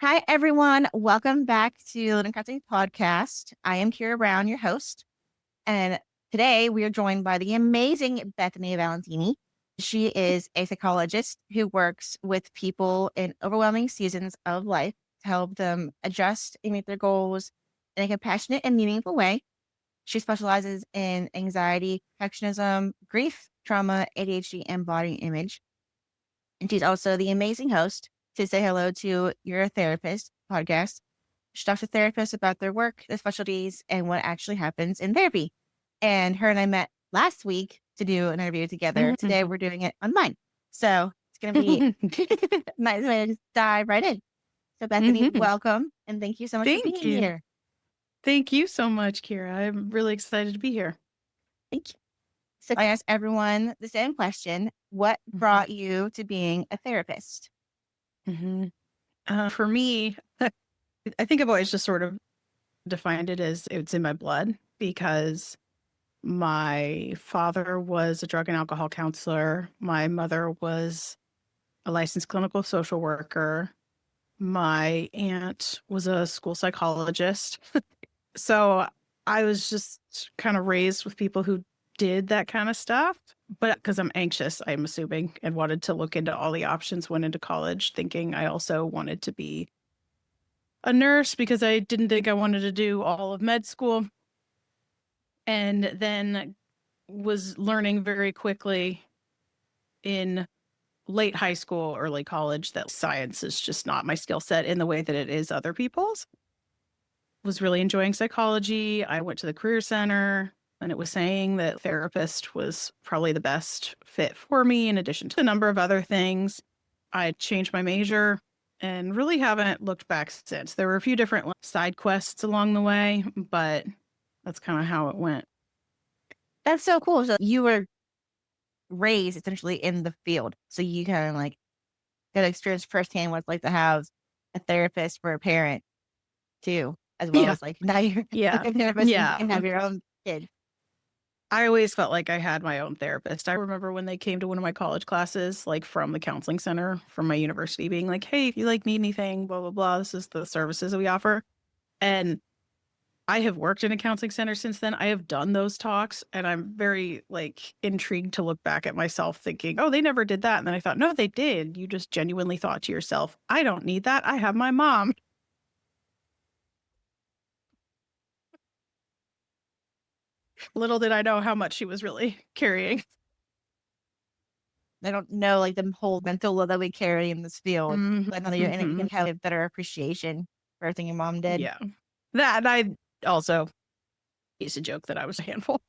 Hi, everyone. Welcome back to the Crafting Podcast. I am Kiara Brown, your host. And today we are joined by the amazing Bethany Valentini. She is a psychologist who works with people in overwhelming seasons of life to help them adjust and meet their goals in a compassionate and meaningful way. She specializes in anxiety, perfectionism, grief, trauma, ADHD, and body image. And she's also the amazing host to Say Hello to You're a Therapist podcast. She talks to therapists about their work, their specialties, and what actually happens in therapy. And her and I met last week to do an interview together. Today we're doing it online. So it's going to be a nice way to dive right in. So Bethany, welcome. And thank you so much for Thank being you. here. Thank you so much, Kiara. I'm really excited to be here. Thank you. So I asked everyone the same question. What brought you to being a therapist? For me, I think I've always just sort of defined it as it's in my blood because my father was a drug and alcohol counselor. My mother was a licensed clinical social worker. My aunt was a school psychologist. So I was just kind of raised with people who did that kind of stuff. But because I'm anxious, I'm assuming, and wanted to look into all the options, went into college thinking I also wanted to be a nurse because I didn't think I wanted to do all of med school. And then was learning very quickly in late high school, early college that science is just not my skill set in the way that it is other people's. Was really enjoying psychology. I went to the career center and it was saying that therapist was probably the best fit for me in addition to a number of other things. I changed my major and really haven't looked back since. There were a few different side quests along the way, but that's kind of how it went. That's so cool. So you were raised essentially in the field. So you kind of like got experience firsthand what it's like to have a therapist for a parent too, as well Yeah. as like now you're Yeah. a therapist and you Yeah. can have your own kid. I always felt like I had my own therapist. I remember when they came to one of my college classes, like from the counseling center from my university, being like, hey, if you like need anything, blah, blah, blah, this is the services that we offer. And I have worked in a counseling center since then. I have done those talks and I'm very like intrigued to look back at myself thinking, oh, they never did that. And then I thought, no, they did. You just genuinely thought to yourself, I don't need that. I have my mom. Little did I know how much she was really carrying. I don't know like the whole mental load that we carry in this field, but now that you're in it, you can have a better appreciation for everything your mom did. Yeah. That and I also used to joke that I was a handful.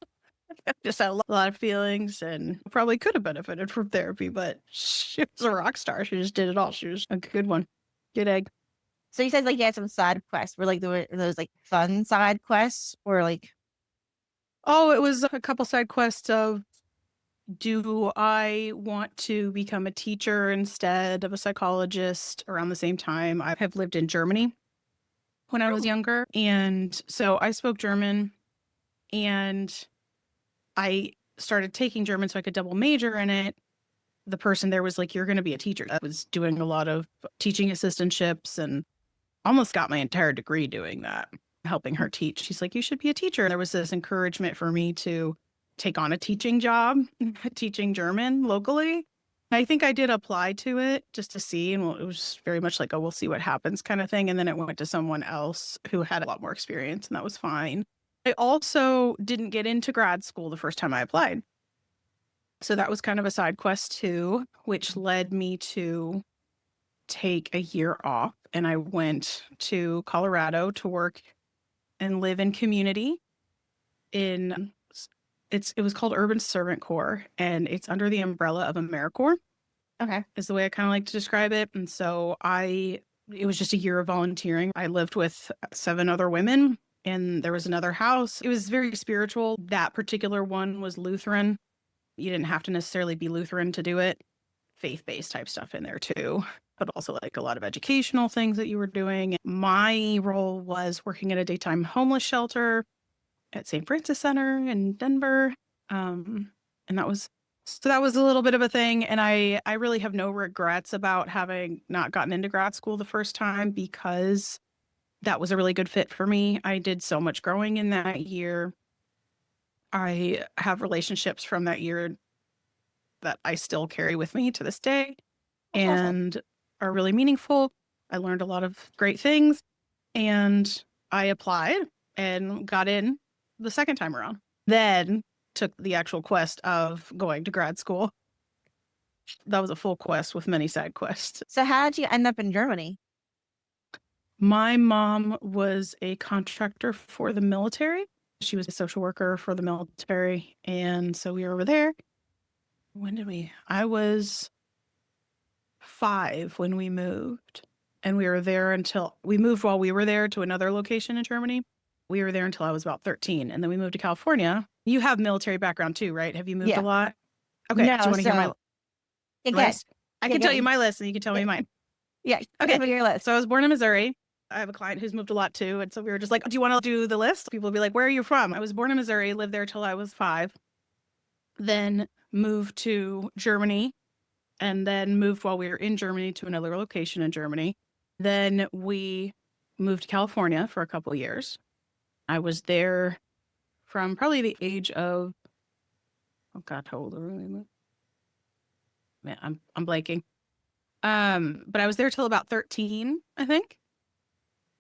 Just had a lot of feelings and probably could have benefited from therapy, but she was a rock star. She just did it all. She was a good one. Good egg. So you said like you had some side quests. Were like there were those like fun side quests or like Oh, it was a couple side quests of do I want to become a teacher instead of a psychologist around the same time? I have lived in Germany when I was younger. And so I spoke German and I started taking German so I could double major in it. The person there was like, you're going to be a teacher. I was doing a lot of teaching assistantships and almost got my entire degree doing that, helping her teach. She's like, you should be a teacher. There was this encouragement for me to take on a teaching job, teaching German locally. I think I did apply to it just to see. And it was very much like, oh, we'll see what happens kind of thing. And then it went to someone else who had a lot more experience, and that was fine. I also didn't get into grad school the first time I applied. So that was kind of a side quest too, which led me to take a year off. And I went to Colorado to work and live in community in it was called Urban Servant Corps, and it's under the umbrella of AmeriCorps. okay. Is the way I kind of like to describe it. And so it was just a year of volunteering. I lived with 7 other women and there was another house. It was very spiritual. That particular one was Lutheran. You didn't have to necessarily be Lutheran to do it. Faith-based type stuff in there too, but also like a lot of educational things that you were doing. My role was working at a daytime homeless shelter at St. Francis Center in Denver. And that was So that was a little bit of a thing. And I really have no regrets about having not gotten into grad school the first time because that was a really good fit for me. I did so much growing in that year. I have relationships from that year that I still carry with me to this day That's awesome. and are really meaningful. I learned a lot of great things and I applied and got in the second time around. Then took the actual quest of going to grad school. That was a full quest with many side quests. So how did you end up in Germany? My mom was a contractor for the military. She was a social worker for the military. And so we were over there. When did we? I was 5 when we moved. And we were there until we moved while we were there to another location in Germany. We were there until I was about 13. And then we moved to California. You have military background too, right? Have you moved Yeah. a lot? Okay. Do No, you want to hear my again, list? I can tell you again, my list and you can tell me yeah. mine. Yeah. Okay. Give me your list. So I was born in Missouri. I have a client who's moved a lot too. And so we were just like, do you want to do the list? People would be like, where are you from? I was born in Missouri, lived there till I was 5, then moved to Germany, and then moved while we were in Germany to another location in Germany. Then we moved to California for a couple of years. I was there from probably the age of, oh God, how old are we? Man, I'm blanking. But I was there till about 13, I think.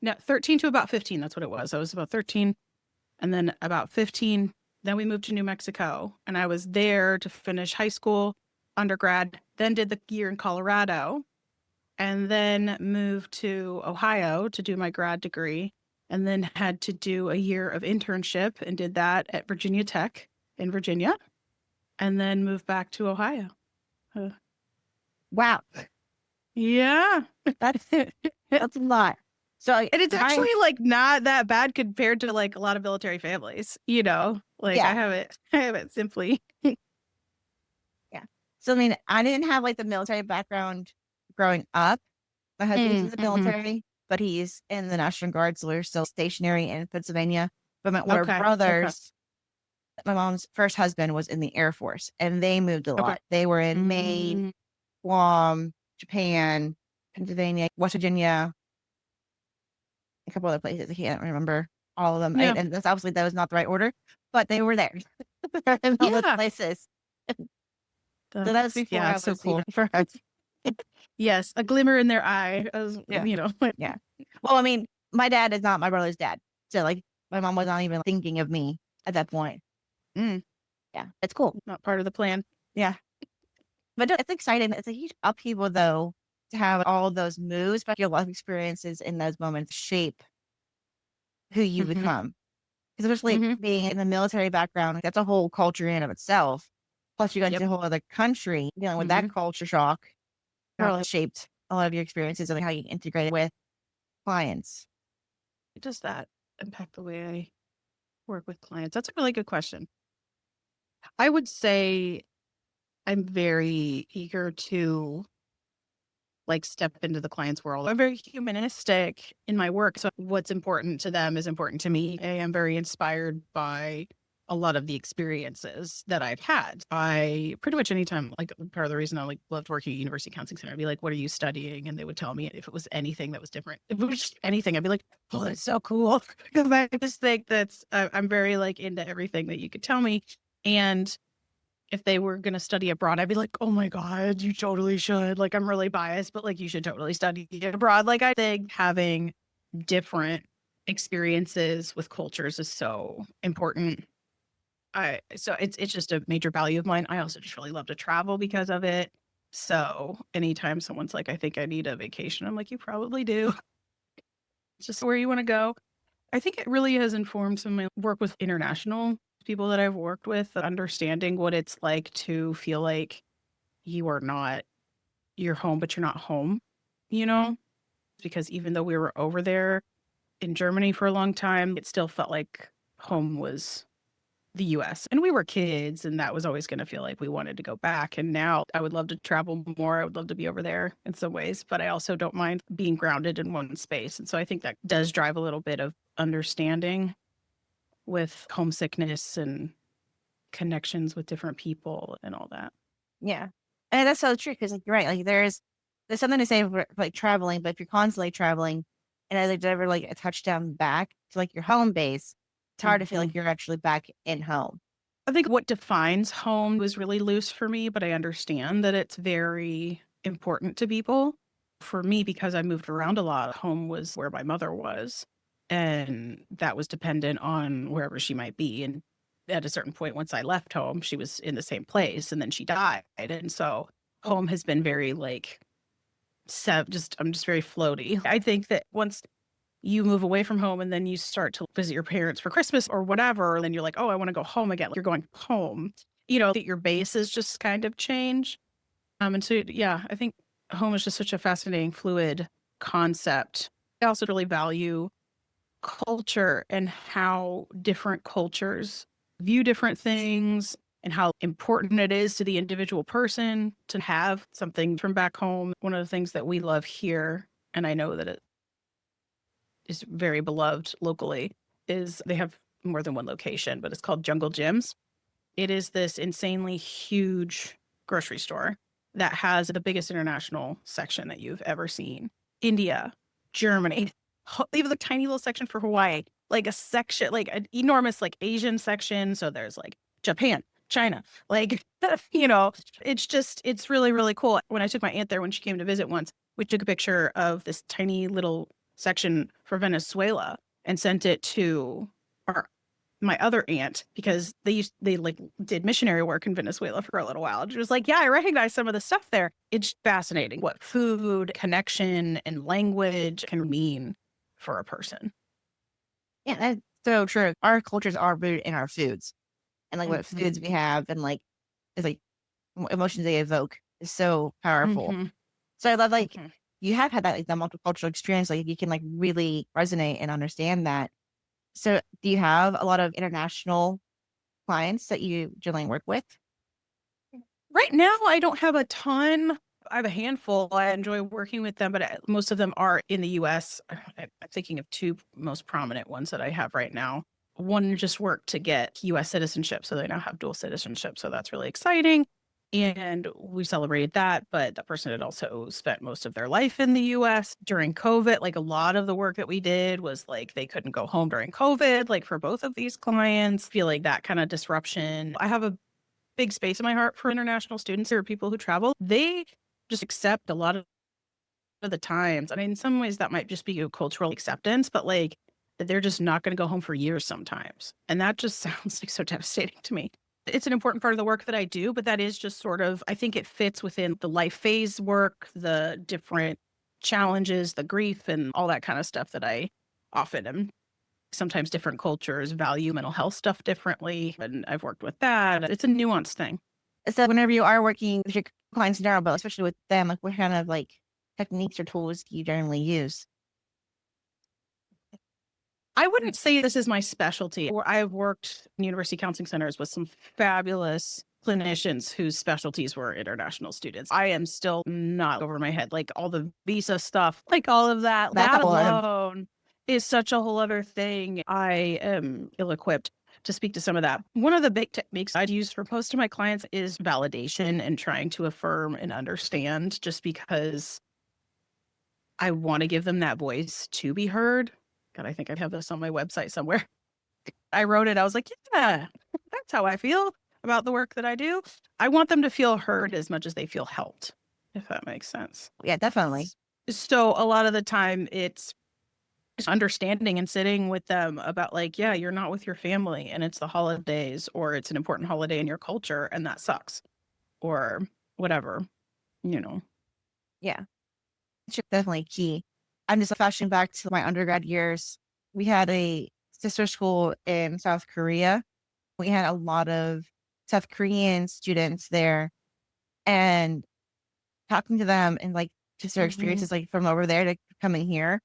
No, 13 to about 15. That's what it was. I was about 13 and then about 15. Then we moved to New Mexico and I was there to finish high school, undergrad, then did the year in Colorado and then moved to Ohio to do my grad degree and then had to do a year of internship and did that at Virginia Tech in Virginia and then moved back to Ohio. Wow. Yeah. That's a lot. So And it's actually like not that bad compared to like a lot of military families, you know, like Yeah. I have it simply. Yeah. So I mean, I didn't have like the military background growing up. My husband's in the military, but he's in the National Guard, so we're still stationary in Pennsylvania. But my older brothers, my mom's first husband was in the Air Force, and they moved a lot. They were in Maine, Guam, Japan, Pennsylvania, West Virginia, a couple other places. I can't remember all of them. Yeah. And that's obviously that was not the right order, but they were there in all those places. So that's before I was so cool. for us. Yes, a glimmer in their eye, as you know. Yeah. Well, I mean, my dad is not my brother's dad, so like my mom was not even thinking of me at that point. Yeah, it's cool. Not part of the plan. Yeah, but it's exciting. It's a huge upheaval though to have all those moves, but your life experiences in those moments shape who you become. Because especially being in the military background, that's a whole culture in and of itself. Plus, you go into a whole other country dealing with that culture shock. Probably shaped a lot of your experiences and how you integrate it with clients. Does that impact the way I work with clients? That's a really good question. I would say I'm very eager to like step into the client's world. I'm very humanistic in my work. So what's important to them is important to me. I am very inspired by a lot of the experiences that I've had. I pretty much anytime, like part of the reason I like loved working at University Counseling Center, I'd be like, what are you studying? And they would tell me if it was anything that was different. If it was just anything, I'd be like, oh, that's so cool. Because I just think I'm very like into everything that you could tell me. And if they were going to study abroad, I'd be like, oh my God, you totally should. Like, I'm really biased, but like, you should totally study abroad. Like, I think having different experiences with cultures is so important. So it's just a major value of mine. I also just really love to travel because of it. So anytime someone's like, I think I need a vacation, I'm like, you probably do. It's just where you want to go. I think it really has informed some of my work with international people that I've worked with, understanding what it's like to feel like you are not your home, but you're not home, you know? Because even though we were over there in Germany for a long time, it still felt like home was the US. And we were kids, and that was always going to feel like we wanted to go back. And now I would love to travel more. I would love to be over there in some ways, but I also don't mind being grounded in one space. And so I think that does drive a little bit of understanding with homesickness and connections with different people and all that. Yeah. And that's so true because like, you're right. Like there's something to say for like traveling, but if you're constantly traveling and there's ever like a touchdown back to like your home base, it's hard to feel Mhm. like you're actually back in home. I think what defines home was really loose for me, but I understand that it's very important to people. For me, because I moved around a lot, home was where my mother was, and that was dependent on wherever she might be. And at a certain point, once I left home, she was in the same place, and then she died. And so home has been very like, I'm just very floaty. I think that once you move away from home and then you start to visit your parents for Christmas or whatever, and then you're like, oh, I want to go home again. Like you're going home, that your bases just kind of change. And so, yeah, I think home is just such a fascinating, fluid concept. I also really value culture and how different cultures view different things and how important it is to the individual person to have something from back home. One of the things that we love here, and I know that it is very beloved locally, is they have more than one location, but it's called Jungle Gyms. It is this insanely huge grocery store that has the biggest international section that you've ever seen. India, Germany, even the tiny little section for Hawaii, like a section, like an enormous like Asian section. So there's like Japan, China, like, it's really, really cool. When I took my aunt there when she came to visit once, we took a picture of this tiny little section for Venezuela and sent it to my other aunt because they like did missionary work in Venezuela for a little while. And she was like, yeah, I recognize some of the stuff there. It's fascinating what food, connection, and language can mean for a person. Yeah, that's so true. Our cultures are rooted in our foods and like what foods we Mhm. have and like it's like emotions they evoke is so powerful. Mhm. So I love like Mhm. you have had that like the multicultural experience, like you can like really resonate and understand that. So do you have a lot of international clients that you generally work with? Right now, I don't have a ton. I have a handful. I enjoy working with them, but most of them are in the US. I'm thinking of two most prominent ones that I have right now. One just worked to get US citizenship, so they now have dual citizenship. So that's really exciting. And we celebrated that. But that person had also spent most of their life in the US during COVID. Like a lot of the work that we did was like they couldn't go home during COVID, like for both of these clients, feel like that kind of disruption. I have a big space in my heart for international students or people who travel. They just accept a lot of the times. I mean, in some ways that might just be a cultural acceptance, but like that they're just not going to go home for years sometimes. And that just sounds like so devastating to me. It's an important part of the work that I do, but that is just sort of, I think it fits within the life phase work, the different challenges, the grief, and all that kind of stuff that I often am. Sometimes different cultures value mental health stuff differently. And I've worked with that. It's a nuanced thing. So whenever you are working with your clients in general, but especially with them, like what kind of like techniques or tools do you generally use? I wouldn't say this is my specialty. Or I've worked in university counseling centers with some fabulous clinicians whose specialties were international students. I am still not over my head. Like all the visa stuff, like all of that, That's that a lot of alone is such a whole other thing. I am ill equipped to speak to some of that. One of the big techniques I'd use for most of my clients is validation and trying to affirm and understand just because I want to give them that voice to be heard. God, I think I have this on my website somewhere. I wrote it. I was like, yeah, that's how I feel about the work that I do. I want them to feel heard as much as they feel helped, if that makes sense. yeah, definitely. So a lot of the time it's just understanding and sitting with them about like, yeah, you're not with your family and it's the holidays or it's an important holiday in your culture and that sucks or whatever, you know. Yeah, it's definitely key. I'm just flashing back to my undergrad years. We had a sister school in South Korea. We had a lot of South Korean students there and talking to them and like just their Mhm. experiences like from over there to coming here.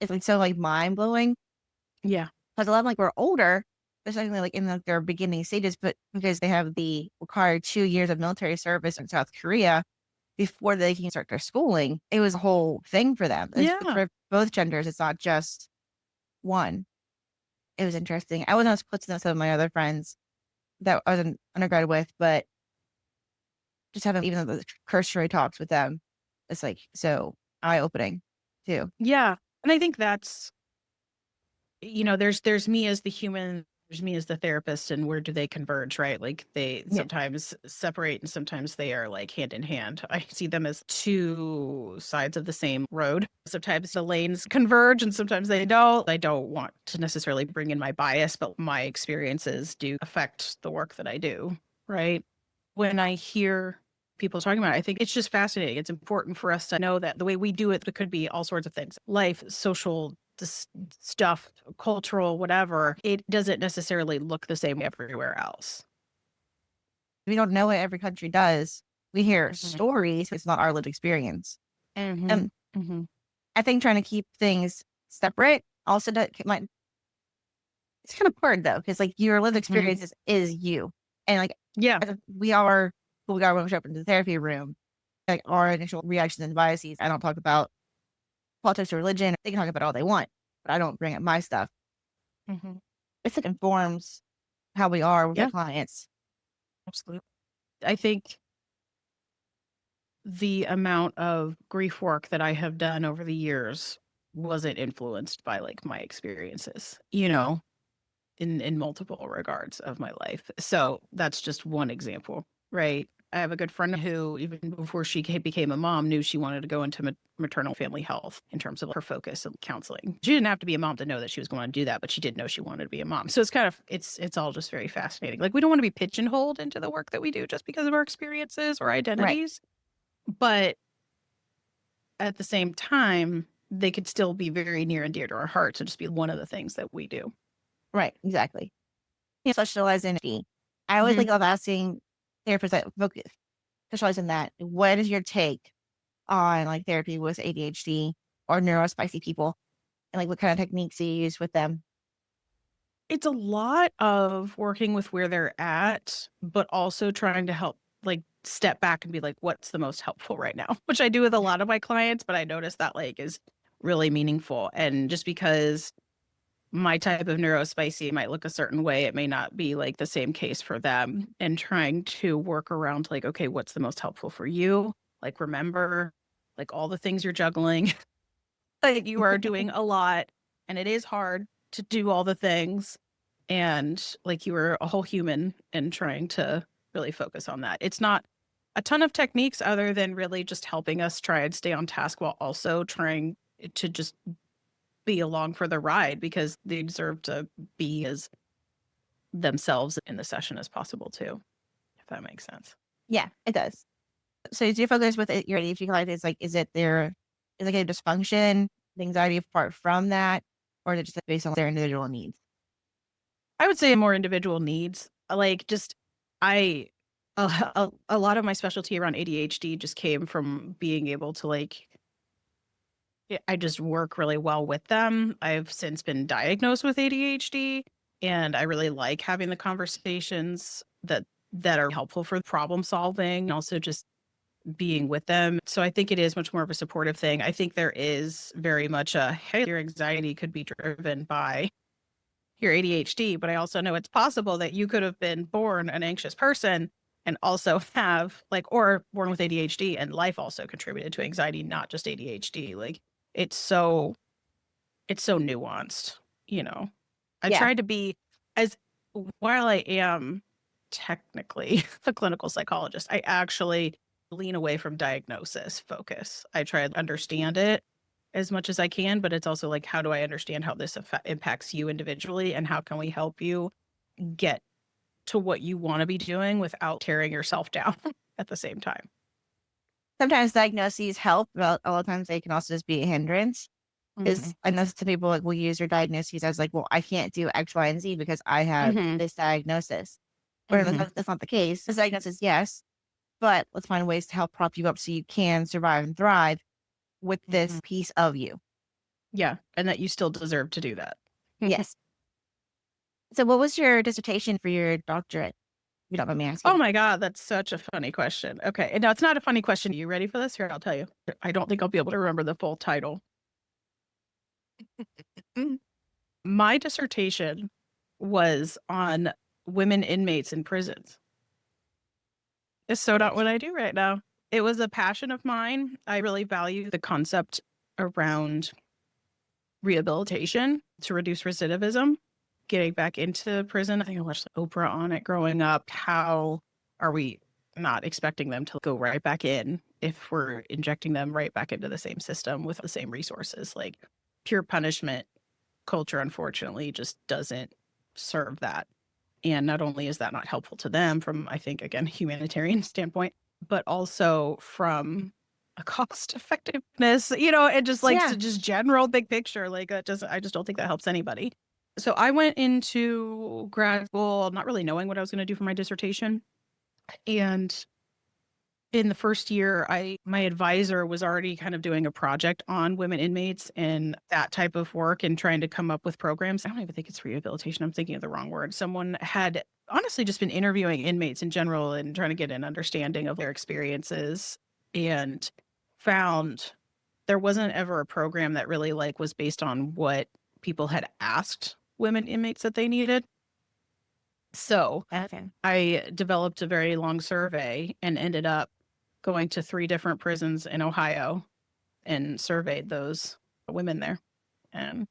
It's like so like mind blowing Yeah. because a lot of like we're older, especially like in like, their beginning stages, but because they have the required 2 years of military service in South Korea before they can start their schooling, it was a whole thing for them. It's Yeah. for both genders. It's not just one. It was interesting. I was not split to some of my other friends. that I was an undergrad with, but just having even the cursory talks with them, it's like so eye opening too. Yeah. And I think that's, there's me as the human, there's me as the therapist, and where do they converge, right? Like they Yeah. sometimes separate and sometimes they are like hand in hand. I see them as two sides of the same road. Sometimes the lanes converge and sometimes they don't. I don't want to necessarily bring in my bias, but my experiences do affect the work that I do, right? When I hear people talking about it, I think it's just fascinating. It's important for us to know that the way we do it could be all sorts of things: life, social stuff, cultural, whatever. It doesn't necessarily look the same everywhere else. We don't know what every country does. We hear Mhm. stories, it's not our lived experience. Mhm. And Mhm. I think trying to keep things separate also might, it's kind of hard though, because like your lived Mhm. experience is you. And like Yeah. we are who we are when we show up into the therapy room. Like our initial reactions and biases. I don't talk about politics or religion. They can talk about all they want, but I don't bring up my stuff. Mhm. It's like informs how we are with our Yeah, clients. absolutely. I think the amount of grief work that I have done over the years wasn't influenced by like my experiences, in multiple regards of my life. So that's just one example, right? I have a good friend who, even before she became a mom, knew she wanted to go into maternal family health in terms of her focus and counseling. She didn't have to be a mom to know that she was going to do that, but she did know she wanted to be a mom. So it's kind of it's all just very fascinating. Like we don't want to be pigeonholed into the work that we do just because of our experiences or Right. identities, but at the same time, they could still be very near and dear to our hearts and just be one of the things that we do. Right. Exactly. You specialize in ADHD. I always Mhm. think of asking therapists that focus specialize in that. What is your take on like therapy with ADHD or neurospicy people? And like what kind of techniques do you use with them? It's a lot of working with where they're at, but also trying to help like step back and be like, what's the most helpful right now? Which I do with a lot of my clients, but I notice that like is really meaningful. And just because my type of neurospicy might look a certain way, it may not be like the same case for them. And trying to work around like, okay, what's the most helpful for you? Like remember like all the things you're juggling. Like you are doing a lot and it is hard to do all the things, and like you are a whole human, and trying to really focus on that. It's not a ton of techniques other than really just helping us try and stay on task while also trying to just be along for the ride because they deserve to be as themselves in the session as possible too, if that makes sense. Yeah, it does. So do you focus with your ADHD client is like, is it their is like a dysfunction, the anxiety apart from that, or is it just like based on their individual needs? I would say more individual needs. Like just I a lot of my specialty around ADHD just came from being able to like I just work really well with them. I've since been diagnosed with ADHD, and I really like having the conversations that are helpful for problem solving and also just being with them. So I think it is much more of a supportive thing. I think there is very much a hey, your anxiety could be driven by your ADHD, but I also know it's possible that you could have been born an anxious person and also have like, or born with ADHD and life also contributed to anxiety, not just ADHD. Like it's so, it's so nuanced, you know. I Yeah. try to be as, while I am technically a clinical psychologist, I actually lean away from diagnosis focus. I try to understand it as much as I can, but it's also like, how do I understand how this impacts you individually and how can we help you get to what you want to be doing without tearing yourself down at the same time? Sometimes diagnoses help, but a lot of times they can also just be a hindrance. Hmm. Because I know some people like will use their diagnoses as like, well, I can't do X, Y, and Z because I have Hmm. this diagnosis. Where Hmm. that's not the case. This diagnosis, yes, but let's find ways to help prop you up so you can survive and thrive with Hmm. this piece of you. Yeah. And that you still deserve to do that. Yes. So, what was your dissertation for your doctorate? If you don't mind me Oh asking. my God, that's such a funny question. Okay. And no, it's not a funny question. You ready for this? Here, I'll tell you. I don't think I'll be able to remember the full title. My dissertation was on women inmates in prisons. It's so not what I do right now. It was a passion of mine. I really value the concept around rehabilitation to reduce recidivism, getting back into prison. I think I watched Oprah on it growing up. How are we not expecting them to go right back in if we're injecting them right back into the same system with the same resources? Like pure punishment culture, unfortunately, just doesn't serve that. And not only is that not helpful to them from, I think, again, humanitarian standpoint, but also from a cost effectiveness, and just like Yeah. just general big picture, like I just don't think that helps anybody. So I went into grad school not really knowing what I was going to do for my dissertation. And in the first year, my advisor was already kind of doing a project on women inmates and that type of work and trying to come up with programs. I don't even think it's rehabilitation. I'm thinking of the wrong word. Someone had honestly just been interviewing inmates in general and trying to get an understanding of their experiences, and found there wasn't ever a program that really like was based on what people had asked women inmates that they needed. So Okay. I developed a very long survey and ended up going to 3 different prisons in Ohio and surveyed those women there. And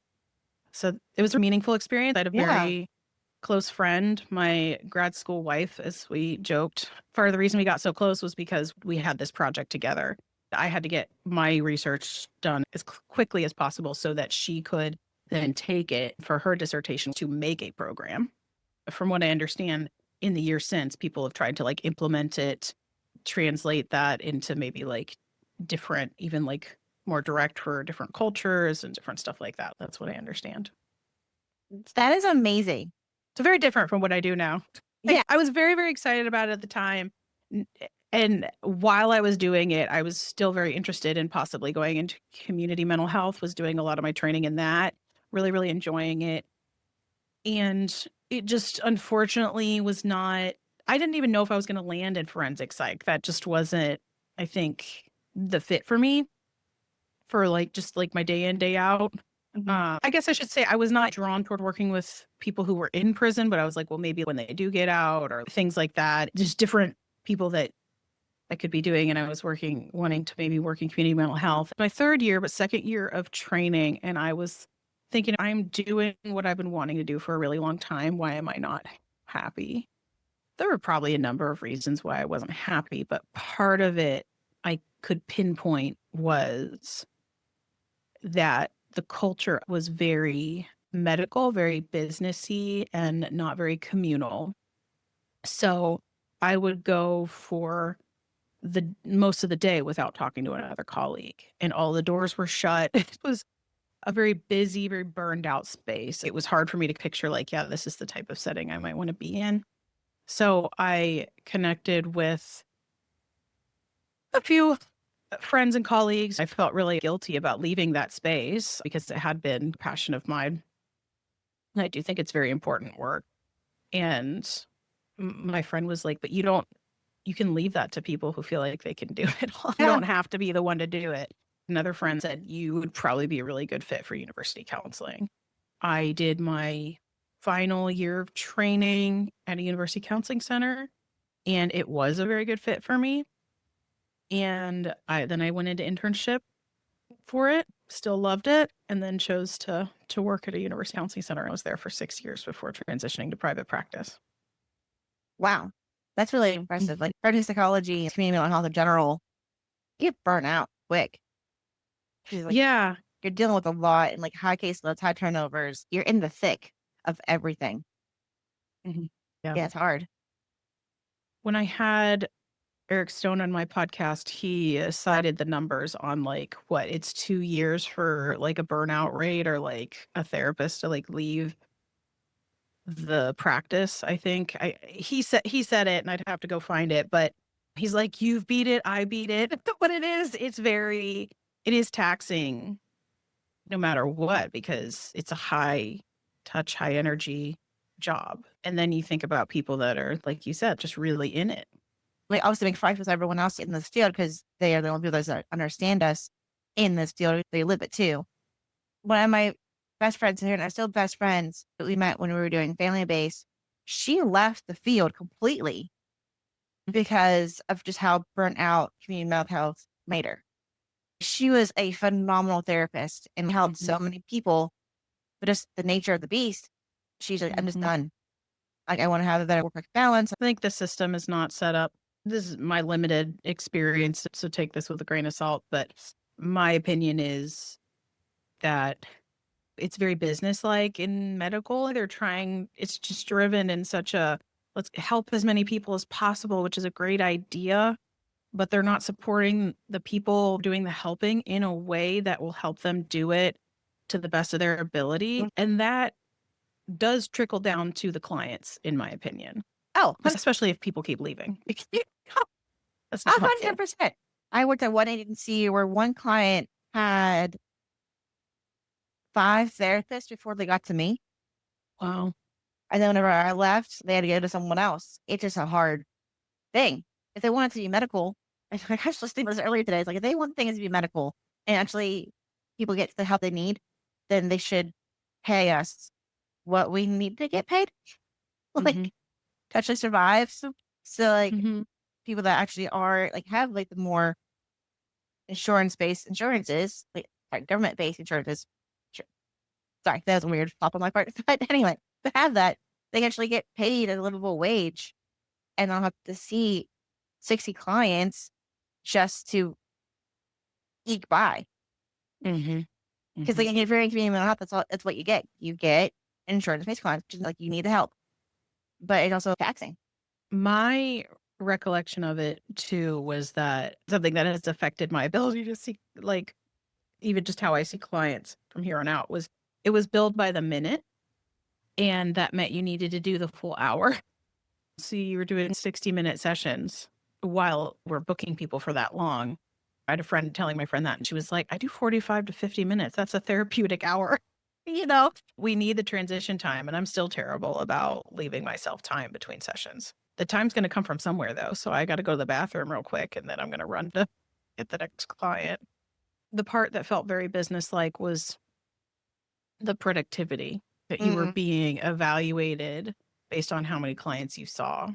so it was a meaningful experience. I had a Yeah. very close friend, my grad school wife, as we joked. Part of the reason we got so close was because we had this project together. I had to get my research done as quickly as possible so that she could then take it for her dissertation to make a program. From what I understand, in the years since, people have tried to like implement it, translate that into maybe like different, even like more direct for different cultures and different stuff like that. That's what I understand. That is amazing. So very different from what I do now. Yeah. I was very, very excited about it at the time. And while I was doing it, I was still very interested in possibly going into community mental health, was doing a lot of my training in that, really, really enjoying it. And it just unfortunately was not, I didn't even know if I was going to land in forensic psych. That just wasn't, I think, the fit for me for like just like my day in, day out. I guess I should say I was not drawn toward working with people who were in prison, but I was like, well, maybe when they do get out or things like that, just different people that I could be doing. And I was wanting to maybe work in community mental health. My third year, but second year of training. And I was thinking, I'm doing what I've been wanting to do for a really long time. Why am I not happy? There were probably a number of reasons why I wasn't happy, but part of it I could pinpoint was that the culture was very medical, very businessy, and not very communal. So I would go for the most of the day without talking to another colleague, and all the doors were shut. It was a very busy, very burned out space. It was hard for me to picture like, yeah, this is the type of setting I might want to be in. So I connected with a few friends and colleagues. I felt really guilty about leaving that space because it had been a passion of mine. And I do think it's very important work. And my friend was like, but you can leave that to people who feel like they can do it all. You Yeah. don't have to be the one to do it. Another friend said, you would probably be a really good fit for university counseling. I did my final year of training at a university counseling center, and it was a very good fit for me. And then I went into internship for it, still loved it, and then chose to work at a university counseling center. I was there for 6 years before transitioning to private practice. Wow. That's really impressive. Like parenting psychology and community mental health in general, you get burnt out quick. 'Cause, like, Yeah. you're dealing with a lot and like high caseloads, high turnovers. You're in the thick of everything. Yeah. Yeah, it's hard. When I had Eric Stone on my podcast, he cited the numbers on like what it's 2 years for like a burnout rate or like a therapist to like leave the practice. I think he said it, and I'd have to go find it, but he's like, you've beat it, I beat it. But it is taxing no matter what, because it's a high touch, high energy job. And then you think about people that are, like you said, just really in it. Like obviously make friends with everyone else in this field because they are the only people that understand us in this field. They live it too. One of my best friends here, and I'm still best friends, but we met when we were doing family based. she left the field completely because of just how burnt out community mental health made her. She was a phenomenal therapist and helped so many people, but just the nature of the beast, she's like, I'm just done. Like, I want to have a better work-life balance. I think the system is not set up. This is my limited experience, so take this with a grain of salt. But my opinion is that it's very business-like in medical. They're trying, it's just driven in such a, let's help as many people as possible, which is a great idea, but they're not supporting the people doing the helping in a way that will help them do it to the best of their ability. And that does trickle down to the clients, in my opinion, Oh, especially if people keep leaving. That's not helpful. 100%. I worked at one agency where one client had 5 therapists before they got to me. Wow. And then whenever I left, they had to go to someone else. It's just a hard thing. If they wanted to be medical, I was listening to this earlier today. It's like if they want things to be medical and actually people get the help they need, then they should pay us what we need to get paid. Like to actually survive. So like people that actually are like have like the more insurance-based insurances, like government-based insurances. Sorry, that was a weird pop on my part. But anyway, to have that, they actually get paid a livable wage and I'll have to see 60 clients just to eke by. Because like if you're in community mental health, that's what you get. You get insurance-based clients, just like you need the help. But it's also taxing. My recollection of it too was that something that has affected my ability to see, like, even just how I see clients from here on out was it was billed by the minute. And that meant you needed to do the full hour. So you were doing 60-minute sessions while we're booking people for that long. I had a friend telling my friend that, and she was like, I do 45 to 50 minutes. That's a therapeutic hour. We need the transition time. And I'm still terrible about leaving myself time between sessions. The time's going to come from somewhere, though. So I got to go to the bathroom real quick, and then I'm going to run to get the next client. The part that felt very businesslike was the productivity, that you were being evaluated based on how many clients you saw.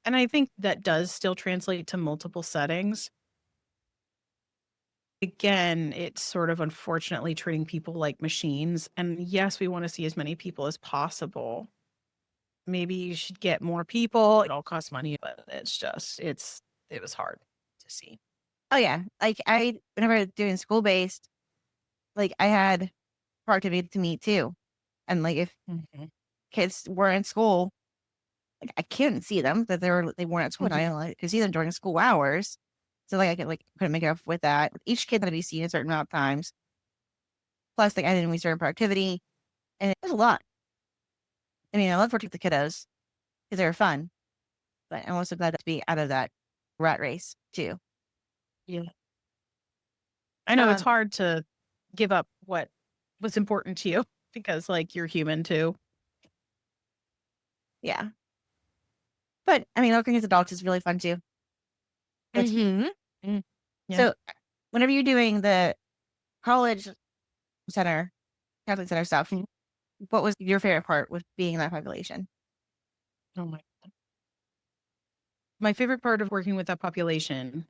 And I think that does still translate to multiple settings. Again, it's sort of unfortunately treating people like machines. And yes, we want to see as many people as possible. Maybe you should get more people. It all costs money, but it was hard to see. Oh yeah. Like whenever I was doing school-based, like I had productivity to meet too. And like if kids were in school, like I couldn't see them that they weren't at school. And I could see them during school hours. So like I couldn't make it up with that. Each kid had to be seen a certain amount of times. Plus like I didn't reach certain productivity. And it was a lot. I mean, I love working with the kiddos because they were fun. But I'm also glad to be out of that rat race too. Yeah. I know it's hard to give up what was important to you because like you're human too. Yeah. But I mean, working as adults is really fun too. Yeah. So whenever you're doing the college center, counseling center stuff, what was your favorite part with being in that population? Oh my God. My favorite part of working with that population,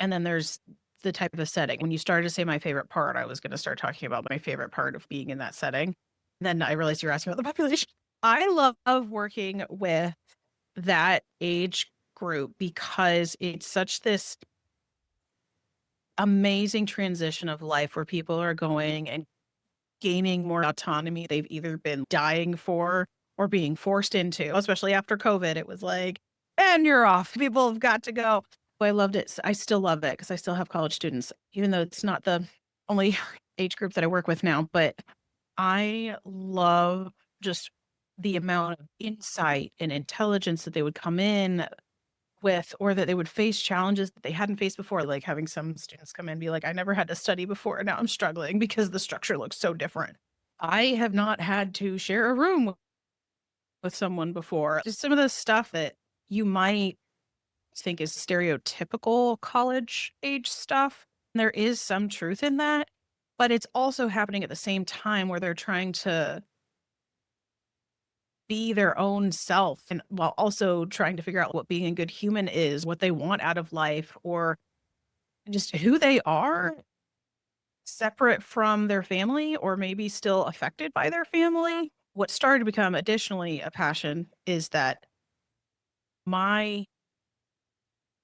and then there's the type of setting. When you started to say my favorite part, I was going to start talking about my favorite part of being in that setting. Then I realized you're asking about the population. I love working with that age group because it's such this amazing transition of life where people are going and gaining more autonomy they've either been dying for or being forced into, especially after COVID. It was like, and you're off. People have got to go. I loved it. I still love it because I still have college students, even though it's not the only age group that I work with now. But I love just the amount of insight and intelligence that they would come in with, or that they would face challenges that they hadn't faced before. Like having some students come in and be like, I never had to study before, and now I'm struggling because the structure looks so different. I have not had to share a room with someone before. Just some of the stuff that you might think is stereotypical college age stuff. There is some truth in that, but it's also happening at the same time where they're trying to be their own self, and while also trying to figure out what being a good human is, what they want out of life, or just who they are separate from their family or maybe still affected by their family. What started to become additionally a passion is that my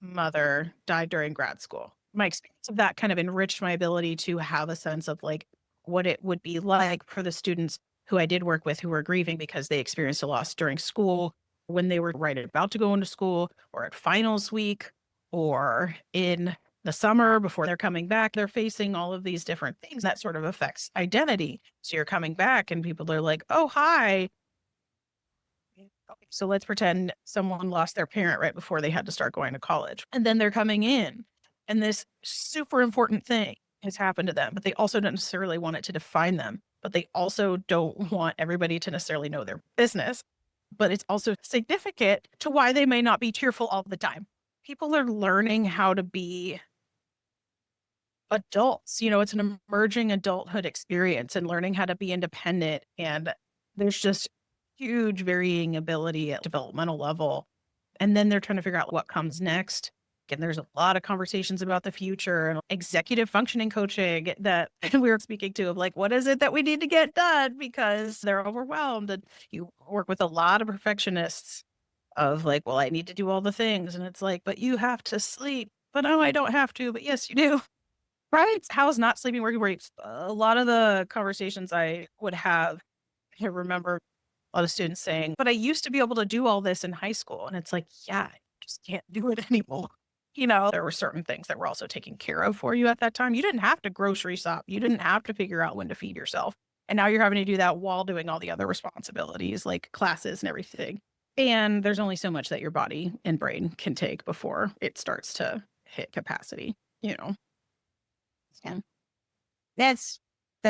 mother died during grad school. My experience of that kind of enriched my ability to have a sense of like what it would be like for the students who I did work with who were grieving because they experienced a loss during school, when they were right about to go into school, or at finals week, or in the summer before they're coming back. They're facing all of these different things that sort of affects identity. So you're coming back and people are like, oh, hi. Okay, so let's pretend someone lost their parent right before they had to start going to college. And then they're coming in, and this super important thing has happened to them, but they also don't necessarily want it to define them. But they also don't want everybody to necessarily know their business. But it's also significant to why they may not be cheerful all the time. People are learning how to be adults. It's an emerging adulthood experience and learning how to be independent. And there's just huge varying ability at developmental level. And then they're trying to figure out what comes next. And there's a lot of conversations about the future and executive functioning coaching that we were speaking to, of like, what is it that we need to get done because they're overwhelmed. And you work with a lot of perfectionists of like, well, I need to do all the things. And it's like, but you have to sleep. But no, I don't have to. But yes, you do. Right? How is not sleeping working for you? A lot of the conversations I would have, I remember a lot of students saying, but I used to be able to do all this in high school. And it's like, yeah, I just can't do it anymore. There were certain things that were also taken care of for you at that time. You didn't have to grocery shop. You didn't have to figure out when to feed yourself. And now you're having to do that while doing all the other responsibilities like classes and everything. And there's only so much that your body and brain can take before it starts to hit capacity. Yeah. That's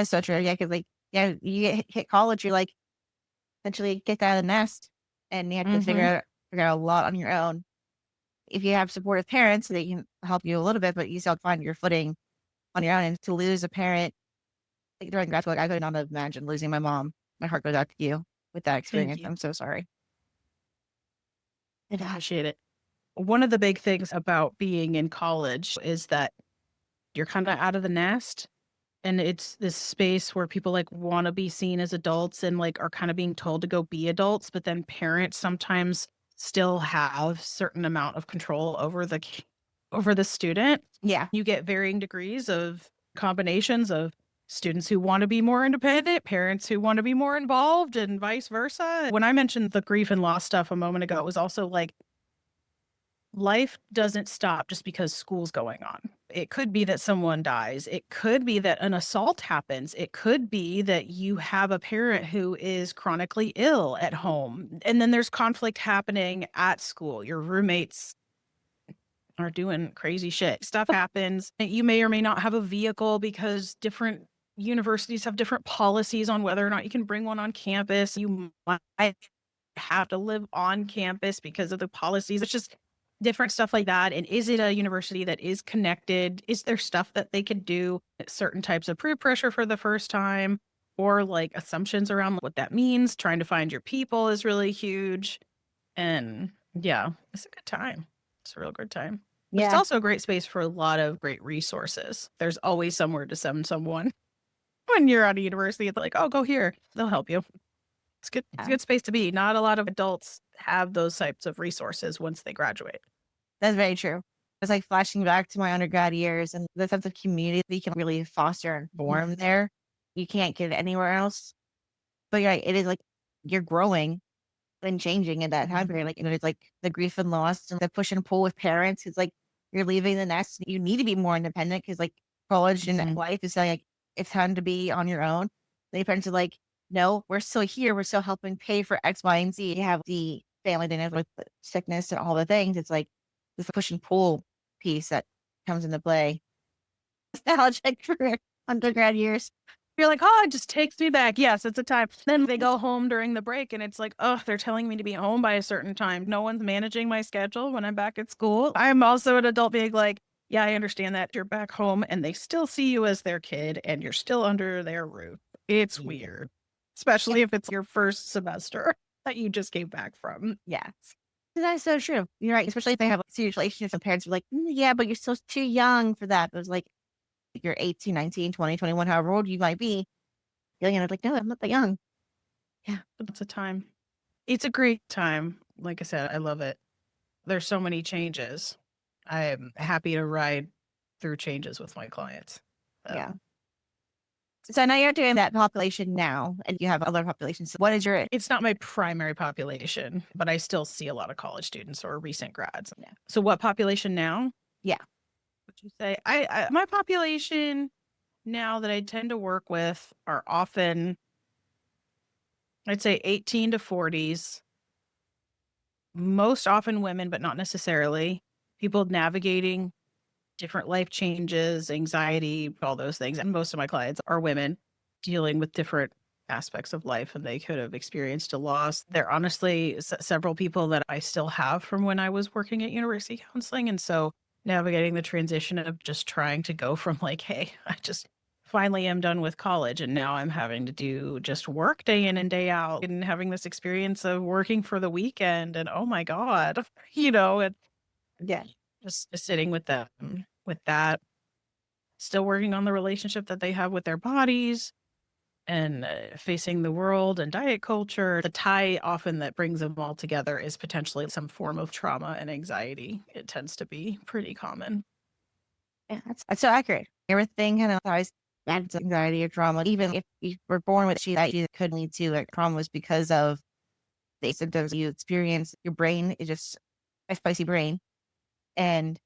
so true. Yeah, because you hit college, you're like essentially get out of the nest, and you have to figure out a lot on your own. If you have supportive parents, they can help you a little bit, but you still find your footing on your own. And to lose a parent like during grad school, I could not imagine losing my mom. My heart goes out to you with that experience. I'm so sorry. I appreciate it. One of the big things about being in college is that you're kind of out of the nest. And it's this space where people like want to be seen as adults and like are kind of being told to go be adults, but then parents sometimes still have certain amount of control over the student. Yeah. You get varying degrees of combinations of students who want to be more independent, parents who want to be more involved, and vice versa. When I mentioned the grief and loss stuff a moment ago, it was also like life doesn't stop just because school's going on. It could be that someone dies. It could be that an assault happens. It could be that you have a parent who is chronically ill at home. And then there's conflict happening at school. Your roommates are doing crazy shit. Stuff happens. You may or may not have a vehicle because different universities have different policies on whether or not you can bring one on campus. You might have to live on campus because of the policies. It's just different stuff like that. And is it a university that is connected? Is there stuff that they could do? Certain types of peer pressure for the first time, or like assumptions around what that means. Trying to find your people is really huge. And yeah, it's a good time. It's a real good time. But it's also a great space for a lot of great resources. There's always somewhere to send someone when you're at a university. It's like, oh, go here. They'll help you. It's good. It's a good space to be. Not a lot of adults have those types of resources once they graduate. That's very true. It's like flashing back to my undergrad years and the sense of community that you can really foster and form there. You can't get it anywhere else. But yeah, it is like you're growing and changing in that time period. Like, it's like the grief and loss and the push and pull with parents. It's like you're leaving the nest. You need to be more independent because like college and life is like it's time to be on your own. The parents are like, no, we're still here. We're still helping pay for X, Y, and Z. You have the family dynamic with the sickness and all the things. It's like this push and pull piece that comes into play. Nostalgic for undergrad years. You're like, oh, it just takes me back. Yes, it's a time. Then they go home during the break and it's like, oh, they're telling me to be home by a certain time. No one's managing my schedule when I'm back at school. I'm also an adult being like, yeah, I understand that you're back home and they still see you as their kid and you're still under their roof. It's weird, especially if it's your first semester. that you just came back from. Yeah. That's so true. You're right. Especially if they have like, serious relationships and parents are like, yeah, but you're still too young for that. It was like, you're 18, 19, 20, 21, however old you might be. You're like, no, I'm not that young. Yeah. It's a time. It's a great time. Like I said, I love it. There's so many changes. I am happy to ride through changes with my clients. Yeah. So I know you're doing that population now and you have other populations. So what is your, It's not my primary population, but I still see a lot of college students or recent grads. Yeah. So what population now? Yeah. Would you say? My population now that I tend to work with are often, I'd say 18 to 40s, most often women, but not necessarily. People navigating different life changes, anxiety, all those things. And most of my clients are women dealing with different aspects of life, and they could have experienced a loss. There are honestly several people that I still have from when I was working at university counseling. And so navigating the transition of just trying to go from like, hey, I just finally am done with college and now I'm having to do just work day in and day out, and having this experience of working for the weekend, and oh my God, and Yeah. just sitting with them with that, still working on the relationship that they have with their bodies, and facing the world and diet culture. The tie often that brings them all together is potentially some form of trauma and anxiety. It tends to be pretty common. Yeah. That's so accurate. Everything kind of ties back to anxiety or trauma. Even if you were born with that you could lead to like trauma was because of the symptoms you experience. Your brain is just a spicy brain and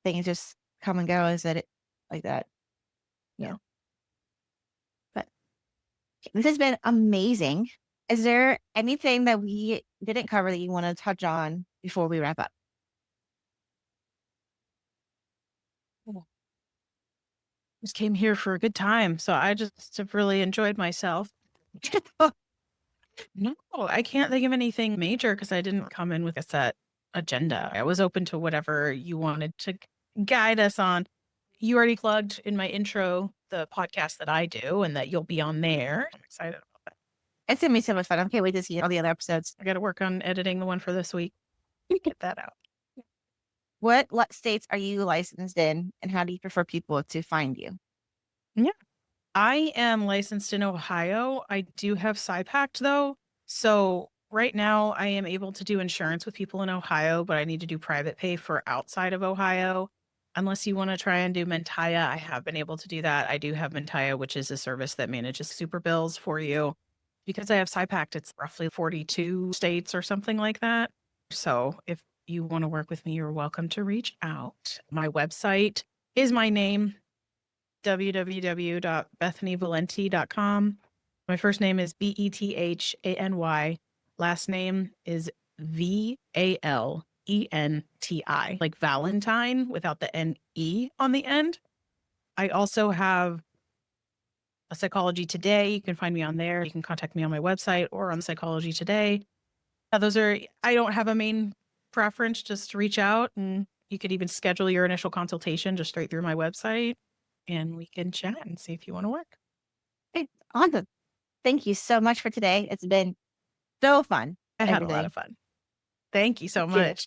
things just come and go. Is that it like that? Yeah. But this has been amazing. Is there anything that we didn't cover that you want to touch on before we wrap up? Just came here for a good time. So I just have really enjoyed myself. No, I can't think of anything major because I didn't come in with a set agenda. I was open to whatever you wanted to guide us on. You already plugged in my intro the podcast that I do and that you'll be on there. I'm excited about that. It's gonna be so much fun. I can't wait to see all the other episodes. I got to work on editing the one for this week. Get that out. What states are you licensed in, and how do you prefer people to find you? Yeah. I am licensed in Ohio. I do have PsyPact though. So right now I am able to do insurance with people in Ohio, but I need to do private pay for outside of Ohio. Unless you want to try and do Mentaya, I have been able to do that. I do have Mentaya, which is a service that manages super bills for you. Because I have PsyPact, it's roughly 42 states or something like that. So if you want to work with me, you're welcome to reach out. My website is my name, www.bethanyvalenti.com. My first name is Bethany. Last name is Valenti, like Valentine without the NE on the end. I also have a Psychology Today. You can find me on there. You can contact me on my website or on Psychology Today. I don't have a main preference, just reach out, and you could even schedule your initial consultation just straight through my website, and we can chat and see if you want to work. Okay, awesome. Thank you so much for today. It's been so fun. I had a lot of fun. Thank you so much.